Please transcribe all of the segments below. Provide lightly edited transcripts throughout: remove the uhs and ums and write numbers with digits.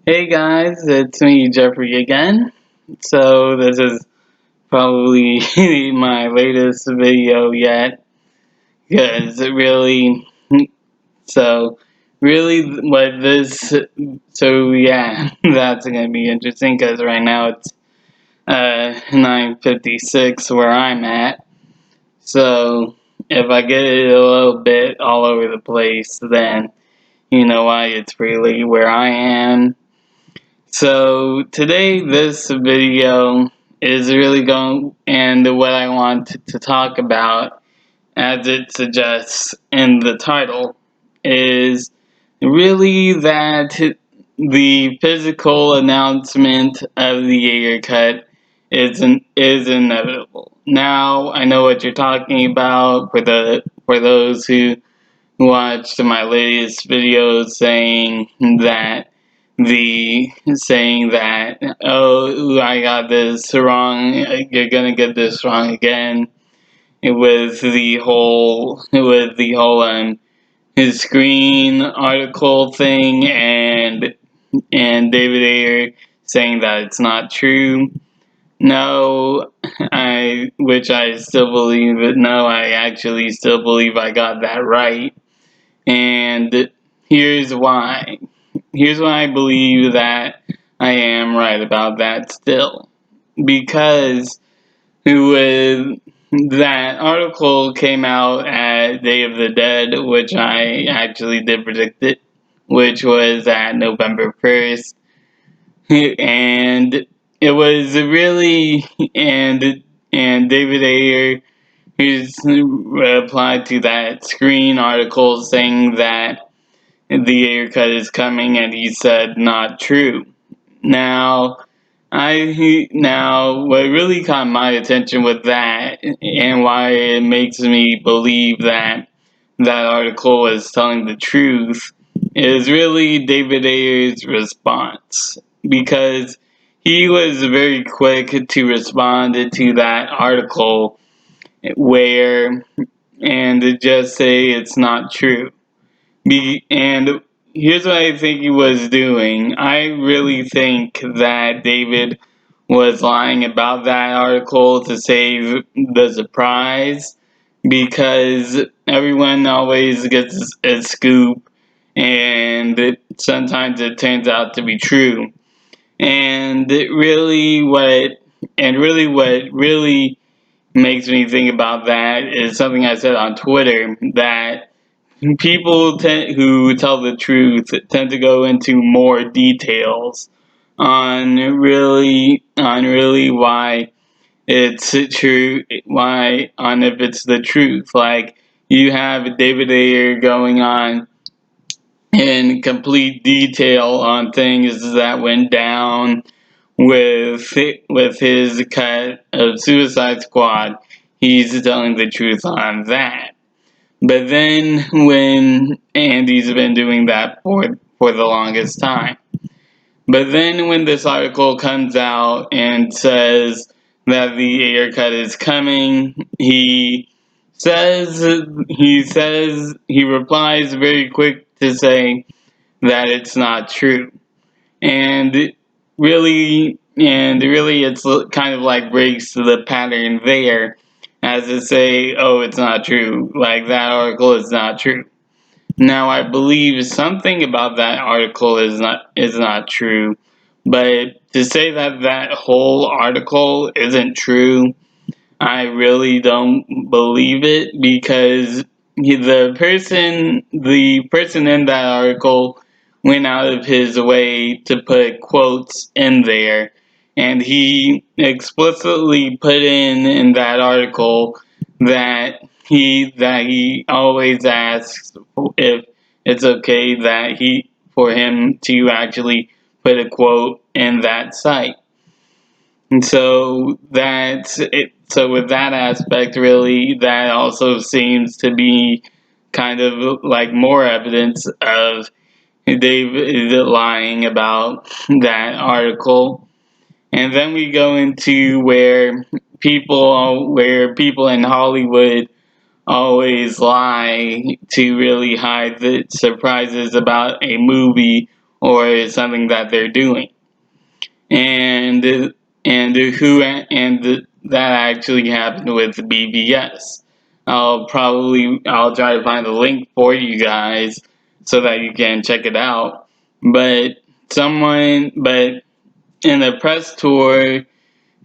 Hey guys, it's me, Jeffrey again. So this is probably my latest video yet, because so really what this, so yeah, that's gonna be interesting because right now it's 9:56 where I'm at. So if I get it a little bit all over the place, then you know why. It's really where I am. So today this video is really going, and what I want to talk about, as it suggests in the title, is really that the physical announcement of the Jaeger cut is inevitable. Now I know what you're talking about for those who watched my latest videos saying that, oh, I got this wrong, you're gonna get this wrong again, with the whole his screen article thing, and David Ayer saying that it's not true. No, which I still believe it. No, I actually still believe I got that right. And here's why. Here's why I believe that I am right about that still. Because with that article came out at Day of the Dead, which I actually did predict it, which was at November 1st. And it was really, and David Ayer, who's replied to that screen article saying that the haircut is coming, and he said not true. Now, what really caught my attention with that, and why it makes me believe that that article was telling the truth, is really David Ayer's response, because he was very quick to respond to that article where and to just say it's not true. And here's what I think he was doing. I really think that David was lying about that article to save the surprise, because everyone always gets a scoop, and sometimes it turns out to be true. And what really makes me think about that is something I said on Twitter, that who tell the truth tend to go into more details on really why it's true, why on if it's the truth. Like, you have David Ayer going on in complete detail on things that went down with his cut of Suicide Squad. He's telling the truth on that. But then Andy's been doing that for the longest time. But then when this article comes out and says that the haircut is coming, he replies very quick to say that it's not true. And really it's kind of like breaks the pattern there, as to say, oh, it's not true, like that article is not true. Now I believe something about that article is not true, but to say that that whole article isn't true, I really don't believe it, because the person in that article went out of his way to put quotes in there, and he explicitly put in that article that he always asks if it's okay that he for him to actually put a quote in that site. And so that's it. So with that aspect, really, that also seems to be kind of like more evidence of David lying about that article. And then we go into where people in Hollywood always lie to really hide the surprises about a movie or something that they're doing. And that actually happened with BBS. I'll try to find a link for you guys so that you can check it out. But but in a press tour,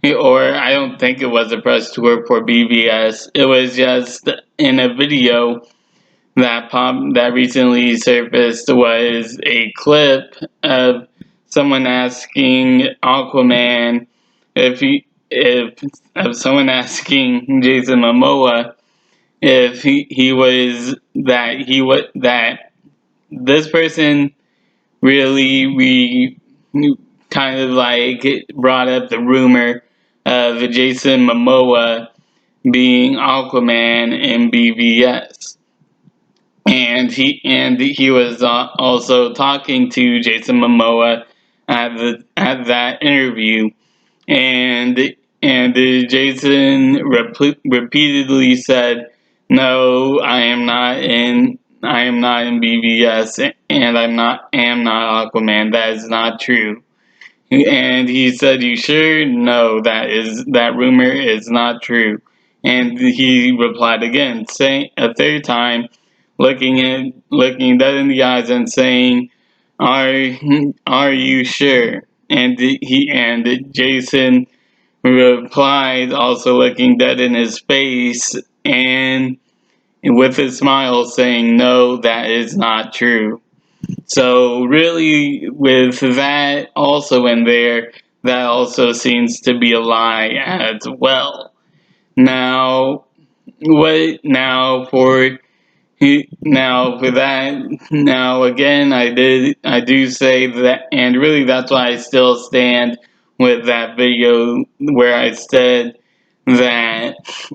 or I don't think it was a press tour for BBS. It was just in a video that recently surfaced was a clip of someone asking Aquaman if of someone asking Jason Momoa if that this person really we kind of like brought up the rumor of Jason Momoa being Aquaman in BVS. And he was also talking to Jason Momoa at that interview, and Jason repeatedly said, "No, I am not in BVS, and am not Aquaman. That is not true." And he said, "You sure? No, that rumor is not true." And he replied again, saying a third time, looking dead in the eyes and saying, "Are are you sure?" And Jason replied, also looking dead in his face and with a smile, saying, "No, that is not true." So really, with that also in there, that also seems to be a lie as well. Now, what now for now for that? Now again, I do say that, and really that's why I still stand with that video where that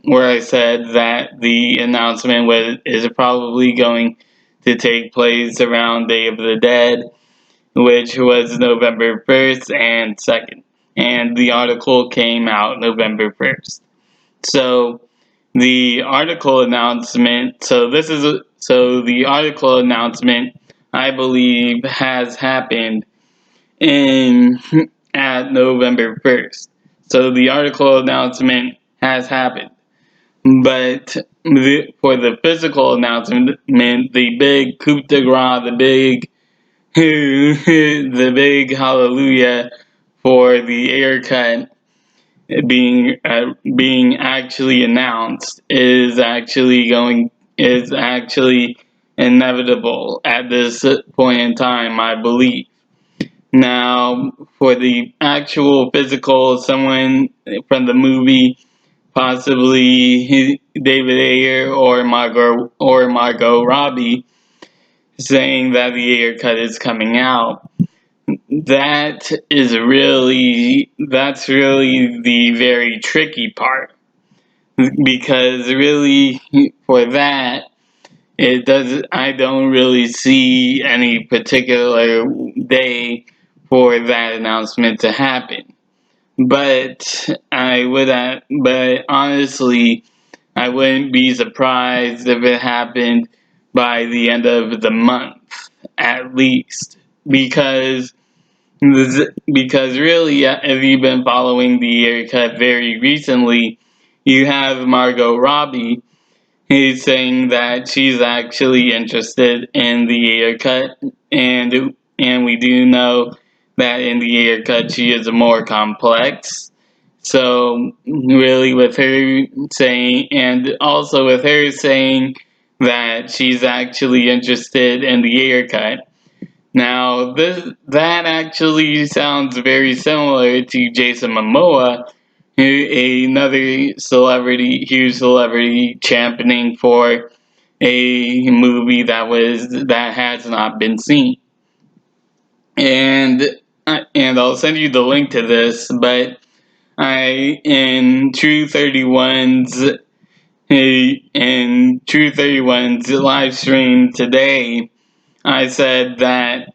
I said that the announcement is probably going to take place around Day of the Dead, which was November 1st and 2nd. And the article came out November 1st. So the article announcement, so the article announcement, I believe, has happened in at November 1st. So the article announcement has happened. But for the physical announcement, the big coup de grace, the big hallelujah for the haircut being actually announced is actually inevitable at this point in time, I believe. Now, for the actual physical, someone from the movie, possibly David Ayer or Margot Robbie, saying that the haircut is coming out. That's really the very tricky part, because really for that I don't really see any particular day for that announcement to happen. But honestly, I wouldn't be surprised if it happened by the end of the month, at least, because really, if you've been following the haircut very recently, you have Margot Robbie who's saying that she's actually interested in the haircut, and we do know that in the haircut she is more complex. So really, with her saying, and also with her saying that she's actually interested in the haircut. Now, that actually sounds very similar to Jason Momoa, another huge celebrity, championing for a movie that has not been seen. And I'll send you the link to this, but in True 31's live stream today, I said that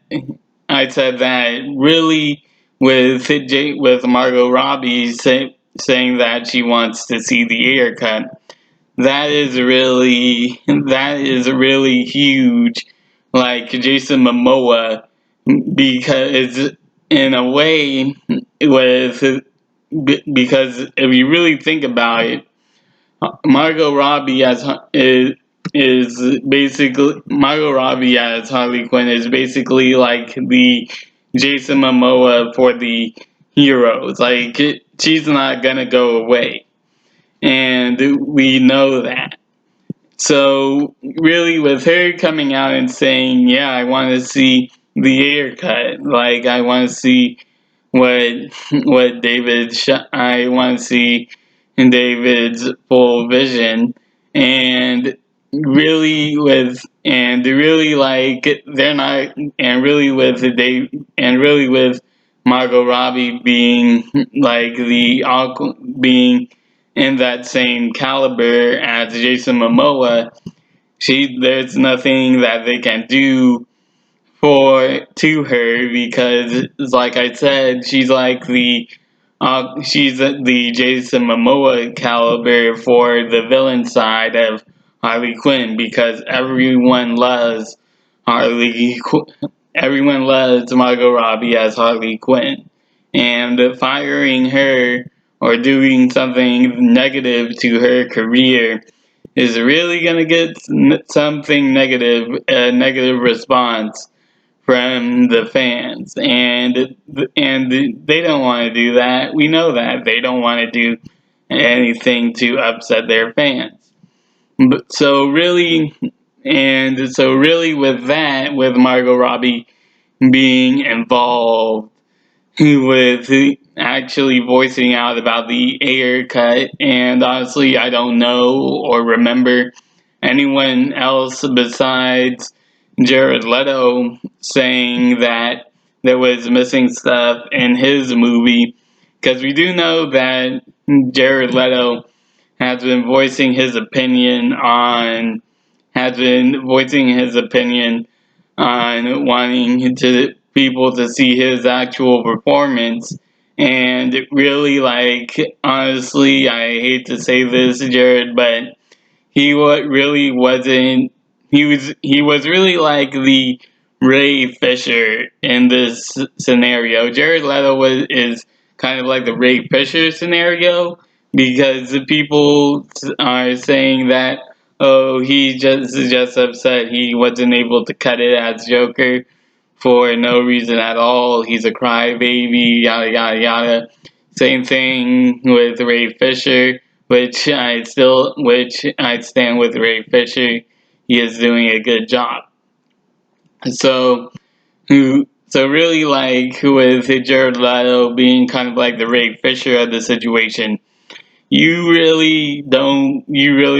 really with Margot Robbie saying that she wants to see the haircut, that is really huge. Like Jason Momoa because in a way, with because if you really think about it, Margot Robbie is basically Margot Robbie as Harley Quinn is basically like the Jason Momoa for the heroes. Like she's not gonna go away, and we know that. So really, with her coming out and saying, "Yeah, I want to see the haircut," like I want to see what I want to see in David's full vision, and really like they're not, and really with Dave, and really with Margot Robbie being like being in that same caliber as Jason Momoa, there's nothing that they can do to her because, like I said, she's the Jason Momoa caliber for the villain side of Harley Quinn because everyone loves Margot Robbie as Harley Quinn, and firing her or doing something negative to her career is really gonna get something negative, a negative response from the fans, and they don't want to do that. We know that they don't want to do anything to upset their fans. But so really, with that, with Margot Robbie being involved with actually voicing out about the Ayer cut, and honestly, I don't know or remember anyone else besides Jared Leto saying that there was missing stuff in his movie, because we do know that Jared Leto has been voicing his opinion on has been voicing his opinion on wanting to people to see his actual performance. And really, like, honestly, I hate to say this, Jared, but really wasn't. He was really like the Ray Fisher in this scenario. Jared Leto is kind of like the Ray Fisher scenario because the people are saying that, oh, he just upset he wasn't able to cut it as Joker for no reason at all. He's a crybaby, yada yada yada. Same thing with Ray Fisher, which I stand with Ray Fisher. He is doing a good job. So so really, like, with Jared Leto being kind of like the Ray Fisher of the situation, you really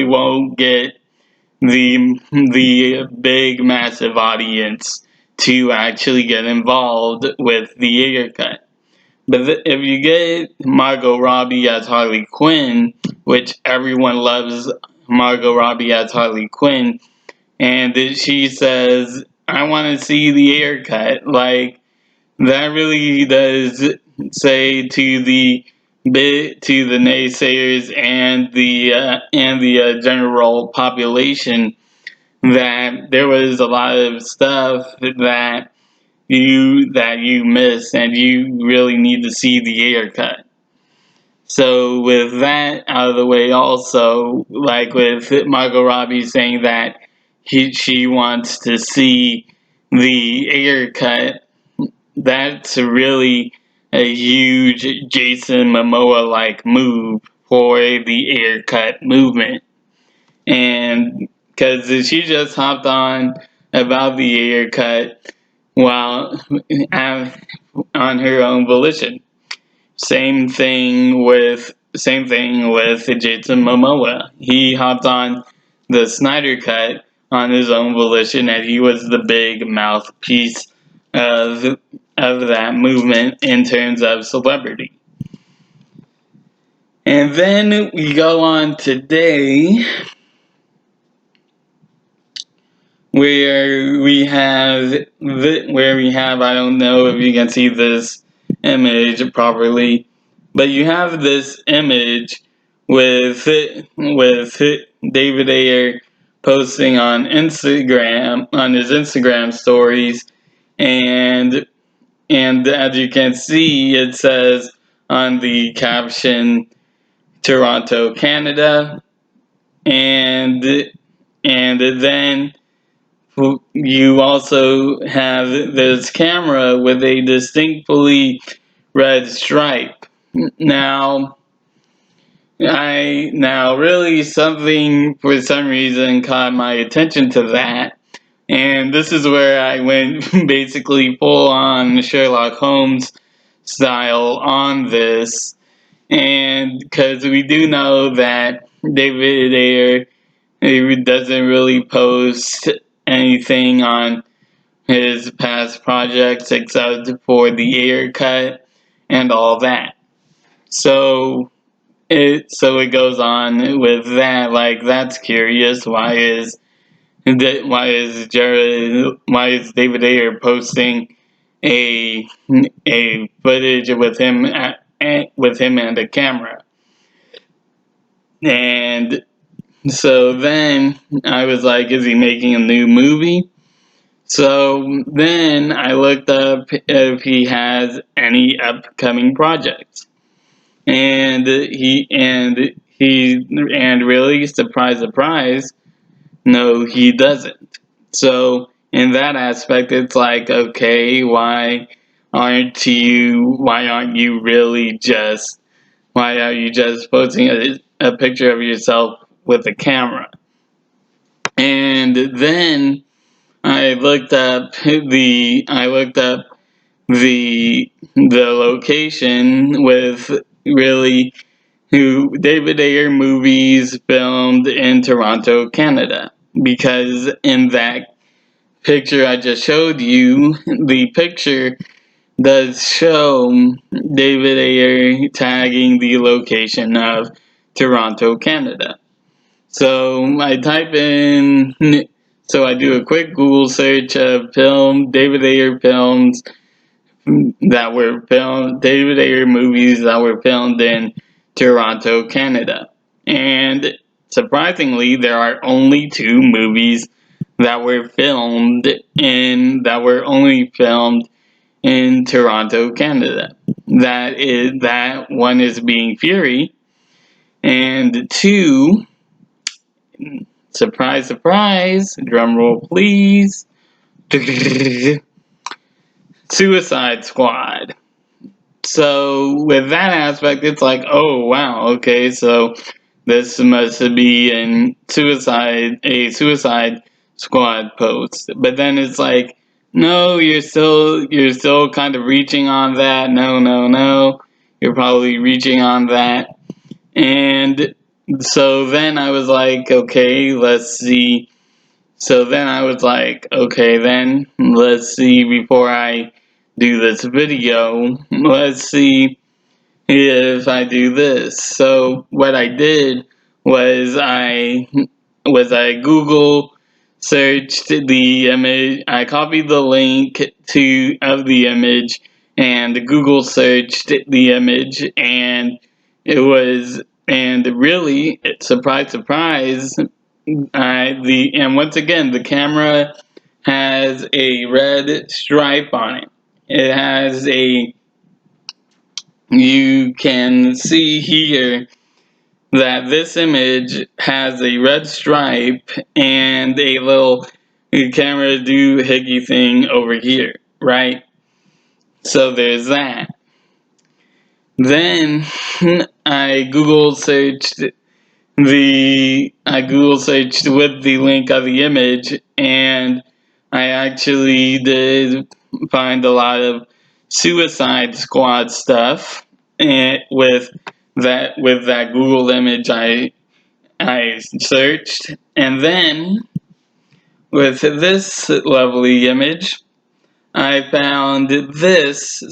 won't get the big massive audience to actually get involved with the haircut. But if you get Margot Robbie as Harley Quinn, which everyone loves Margot Robbie as Harley Quinn, and she says, "I want to see the haircut," like that really does say to the naysayers and the general population that there was a lot of stuff that you miss and you really need to see the haircut. So with that out of the way, also like with Margot Robbie saying that she wants to see the haircut, that's really a huge Jason Momoa like move for the haircut movement. And because she just hopped on about the haircut while on her own volition. Same thing with Jason Momoa. He hopped on the Snyder cut on his own volition, and he was the big mouthpiece of of that movement in terms of celebrity. And then we go on today where we have, I don't know if you can see this image properly, but you have this image with David Ayer posting on his Instagram stories, and as you can see, it says on the caption, Toronto, Canada, and then you also have this camera with a distinctly red stripe. Now, really something for some reason caught my attention to that, and this is where I went basically full on Sherlock Holmes style on this, and because we do know that David Ayer, he doesn't really post anything on his past projects except for the Ayer cut and all that. So it goes on with that. Like, that's curious. Why is David Ayer posting a footage with him and a camera? And so then I was like, is he making a new movie? So then I looked up if he has any upcoming projects. And really, surprise, surprise, no, he doesn't. So in that aspect, it's like, okay, why aren't you really just, why are you just posting a picture of yourself with a camera? And then I looked up the location with really who David Ayer movies filmed in Toronto, Canada. Because in that picture I just showed you, the picture does show David Ayer tagging the location of Toronto, Canada. So I type in, so I do a quick Google search of David Ayer films David Ayer movies that were filmed in Toronto, Canada. And surprisingly, there are only 2 movies that were only filmed in Toronto, Canada. That one is Being Fury, and 2, surprise, surprise, drum roll please, Suicide Squad. So with that aspect, it's like, oh wow, okay, so this must be a Suicide Squad post. But then it's like, no, you're still kind of reaching on that. No, you're probably reaching on that. And so then I was like, okay, let's see. So then I was like, okay, then let's see before I do this video. Let's see if I do this. So what I did was I Google searched the image. I copied the link of the image and Google searched the image, and really, surprise, surprise, and once again, the camera has a red stripe on it. It has you can see here that this image has a red stripe and a little camera doohickey thing over here, right? So there's that. Then I Google searched with the link of the image, and I actually did find a lot of Suicide Squad stuff, and with that Google image I searched, and then with this lovely image I found this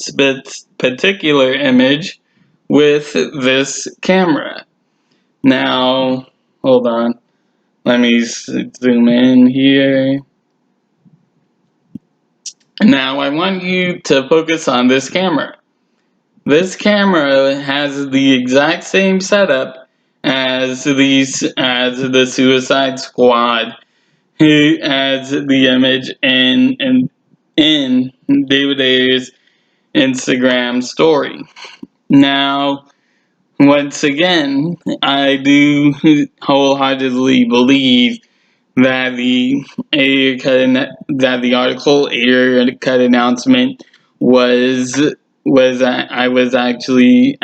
particular image with this camera. Now, hold on. Let me zoom in here. Now, I want you to focus on this camera. This camera has the exact same setup as the Suicide Squad, who as the image in David Ayer's Instagram story. Now, once again, I do wholeheartedly believe that the article Ayer cut announcement was I was actually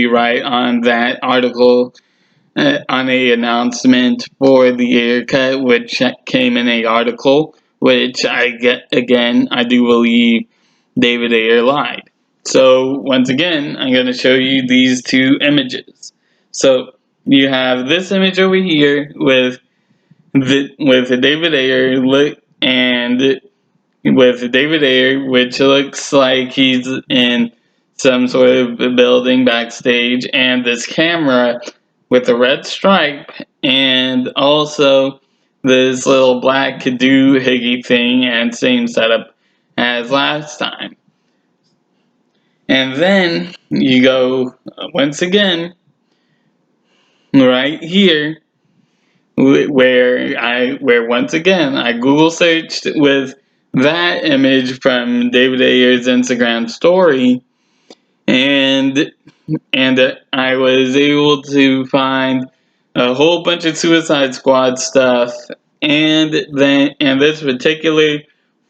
right on that article, on a announcement for the Ayer cut, which came in a article, which I do believe David Ayer lied. So once again, I'm going to show you these two images. So you have this image over here with David Ayer which looks like he's in some sort of building backstage, and this camera with a red stripe, and also this little black doohickey thing, and same setup as last time. And then you go once again right here where once again I Google searched with that image from David Ayer's Instagram story, and I was able to find a whole bunch of Suicide Squad stuff, and this particular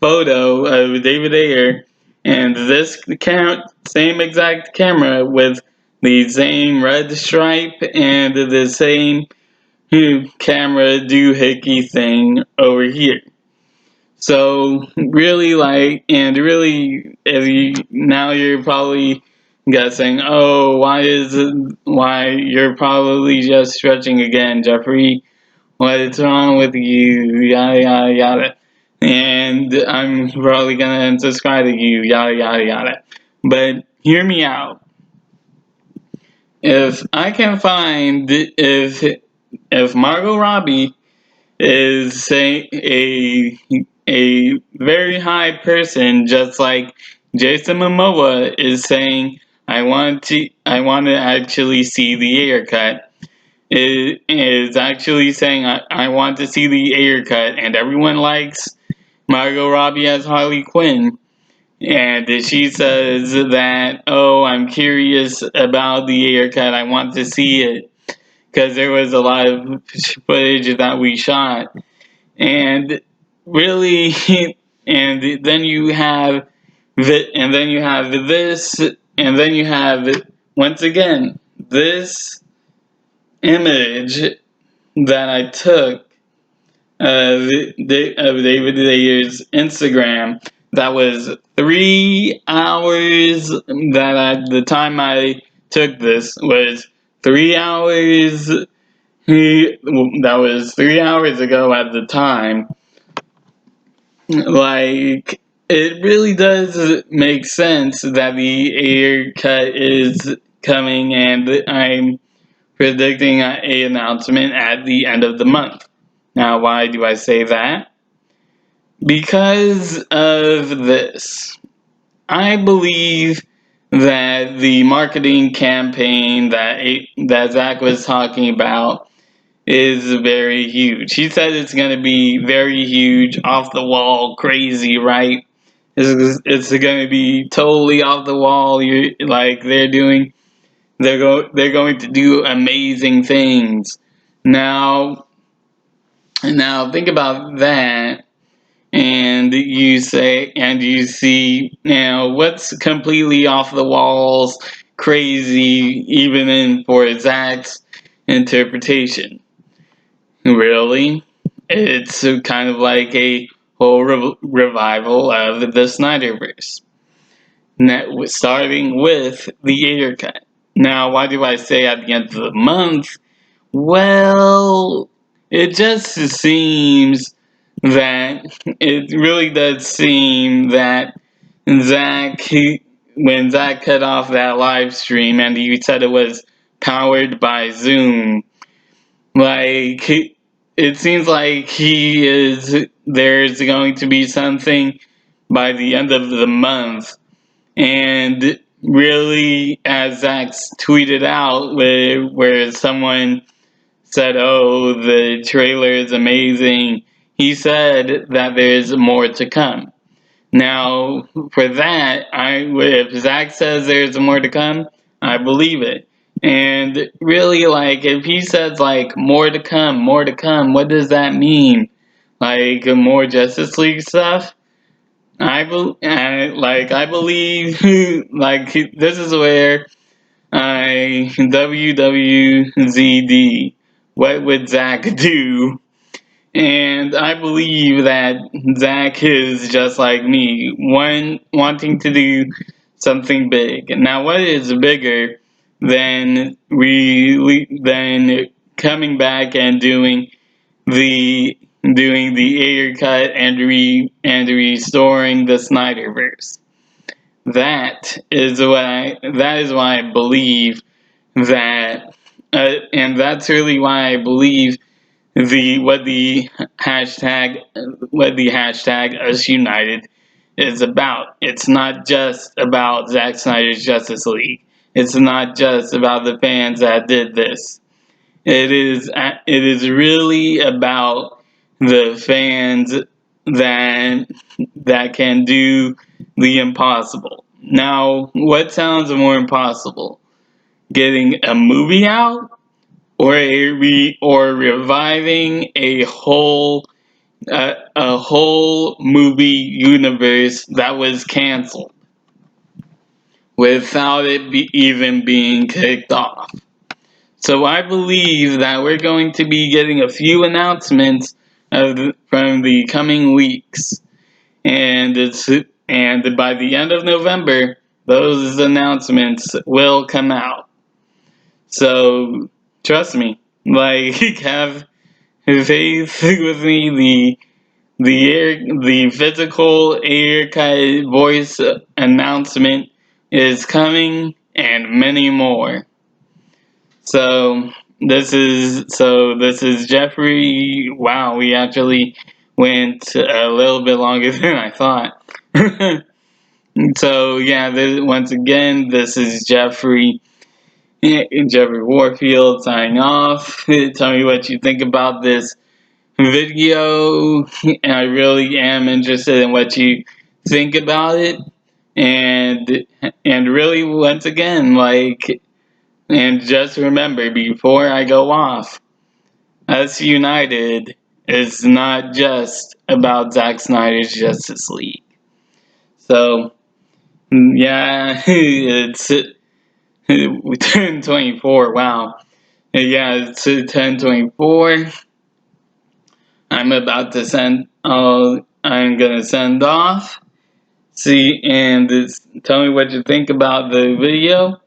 photo of David Ayer and this same exact camera with the same red stripe and the same camera doohickey thing over here. So really, now you're probably guessing, oh, why you're probably just stretching again, Jeffrey. What's wrong with you? Yada yada yada. And I'm probably gonna unsubscribe to you, yada yada yada. But hear me out. If I can find if Margot Robbie is say a very high person, just like Jason Momoa is saying, I want to actually see the Ayer cut. It is actually saying I want to see the Ayer cut, and everyone likes Margot Robbie as Harley Quinn. And she says that, oh, I'm curious about the Ayer cut. I want to see it because there was a lot of footage that we shot. And really, and then you have and then you have this, and then you have once again this image that I took of David Ayer's Instagram. That was 3 hours. That at the time I took this was 3 hours. That was 3 hours ago at the time. Like, it really does make sense that the Ayer cut is coming, and I'm predicting a announcement at the end of the month. Now, why do I say that? Because of this. I believe that the marketing campaign that Zach was talking about is very huge. He said it's going to be very huge, off the wall, crazy, right? It's going to be totally off the wall. They're going to do amazing things. Now think about that, and you see now what's completely off the walls, crazy, even in for Zach's interpretation. Really? It's kind of like a whole revival of the Snyderverse. Starting with the Ayer cut. Now, why do I say at the end of the month? Well, it just seems that it really does seem that when Zach cut off that live stream and he said it was powered by Zoom, like, it seems like there's going to be something by the end of the month. And really, as Zach tweeted out, where someone said, oh, the trailer is amazing, he said that there's more to come. Now, for that, if Zach says there's more to come, I believe it. And really, like, if he says like more to come, what does that mean? Like more Justice League stuff? I believe like this is where I WWZD. What would Zach do? And I believe that Zach is just like me, one wanting to do something big. Now, what is bigger than coming back and the doing the Ayer cut and restoring the Snyderverse? That is why I believe that, and that's really why I believe the hashtag what the hashtag Us United is about. It's not just about Zack Snyder's Justice League. It's not just about the fans that did this. It is really about the fans that can do the impossible. Now, what sounds more impossible? Getting a movie out or reviving a whole movie universe that was canceled without even being kicked off. So I believe that we're going to be getting a few announcements from the coming weeks, and by the end of November, those announcements will come out. So trust me, like have faith with me. The physical Ayer cut voice announcement is coming, and many more. So this is Jeffrey. Wow, we actually went a little bit longer than I thought. So yeah, once again, this is Jeffrey. Jeffrey Warfield signing off. Tell me what you think about this video. I really am interested in what you think about it. And really, once again, and just remember before I go off, Us United is not just about Zack Snyder's Justice League. So yeah, it's 10:24. Wow. Yeah, it's 10:24. I'm about to send. I'm gonna send off. See, and tell me what you think about the video.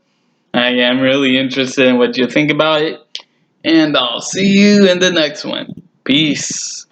I am really interested in what you think about it, and I'll see you in the next one. Peace.